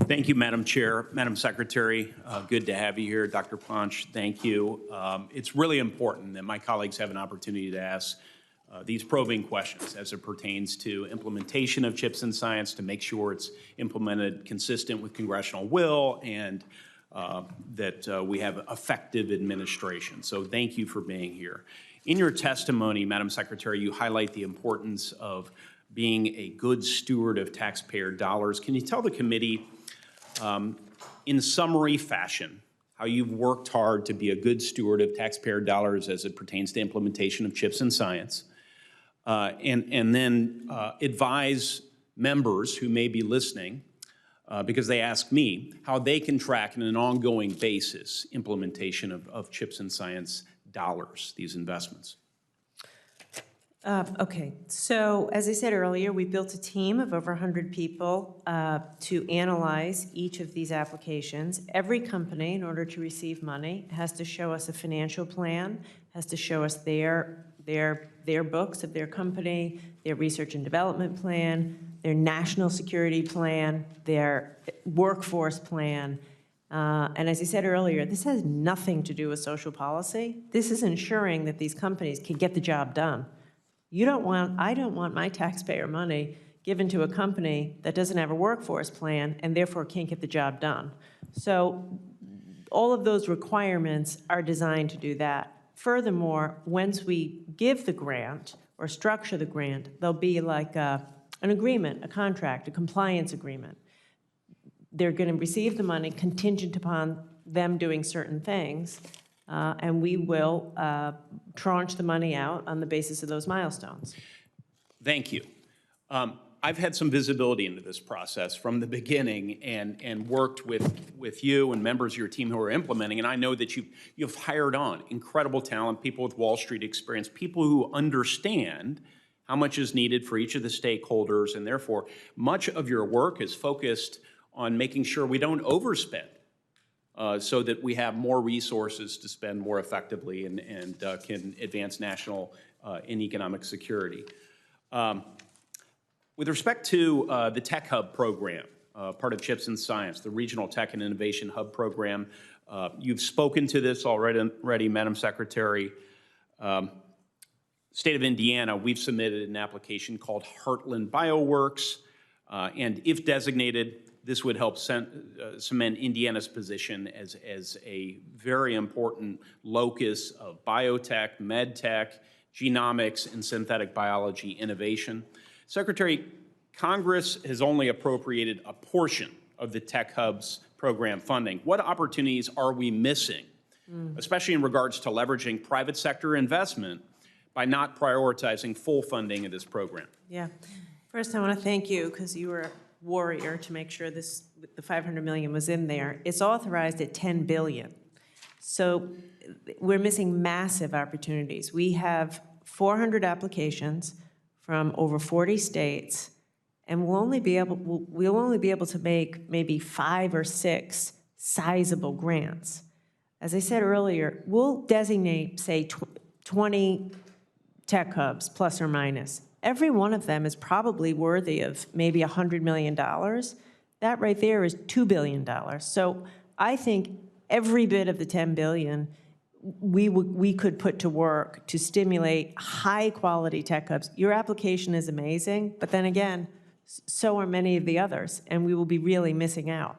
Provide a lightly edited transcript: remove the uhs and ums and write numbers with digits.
Thank you, Madam Chair. Madam Secretary, good to have you here. Dr. Ponch, thank you. It's really important that my colleagues have an opportunity to ask these probing questions as it pertains to implementation of CHIPS and science, to make sure it's implemented consistent with congressional will, and that we have effective administration. So thank you for being here. In your testimony, Madam Secretary, you highlight the importance of being a good steward of taxpayer dollars. Can you tell the committee, in summary fashion, how you've worked hard to be a good steward of taxpayer dollars as it pertains to implementation of CHIPS and science, and then advise members who may be listening, because they ask me, how they can track on an ongoing basis implementation of CHIPS and science dollars, these investments? Okay, so as I said earlier, we built a team of over 100 people to analyze each of these applications. Every company, in order to receive money, has to show us a financial plan, has to show us their books of their company, their research and development plan, their national security plan, their workforce plan. And as I said earlier, this has nothing to do with social policy. This is ensuring that these companies can get the job done. I don't want my taxpayer money given to a company that doesn't have a workforce plan and therefore can't get the job done. So all of those requirements are designed to do that. Furthermore, once we give the grant or structure the grant, there'll be like an agreement, a contract, a compliance agreement. They're going to receive the money contingent upon them doing certain things. And we will tranche the money out on the basis of those milestones. Thank you. I've had some visibility into this process from the beginning and worked with you and members of your team who are implementing, and I know that you've hired on incredible talent, people with Wall Street experience, people who understand how much is needed for each of the stakeholders, and therefore much of your work is focused on making sure we don't overspend. So that we have more resources to spend more effectively and can advance national and economic security. With respect to the Tech Hub program, part of CHIPS and Science, the Regional Tech and Innovation Hub program, you've spoken to this already, Madam Secretary. State of Indiana, we've submitted an application called Heartland BioWorks, and if designated, this would help cement Indiana's position as a very important locus of biotech, medtech, genomics, and synthetic biology innovation. Secretary, Congress has only appropriated a portion of the Tech Hub's program funding. What opportunities are we missing, especially in regards to leveraging private sector investment by not prioritizing full funding of this program? Yeah. First, I want to thank you because you were warrior to make sure the $500 million was in there. It's authorized at $10 billion. So we're missing massive opportunities. We have 400 applications from over 40 states, and we'll only be able to make maybe 5 or 6 sizable grants. As I said earlier, we'll designate, say, 20 tech hubs, plus or minus. Every one of them is probably worthy of maybe $100 million. That right there is $2 billion. So I think every bit of the $10 billion we could put to work to stimulate high-quality tech hubs. Your application is amazing, but then again, so are many of the others, and we will be really missing out.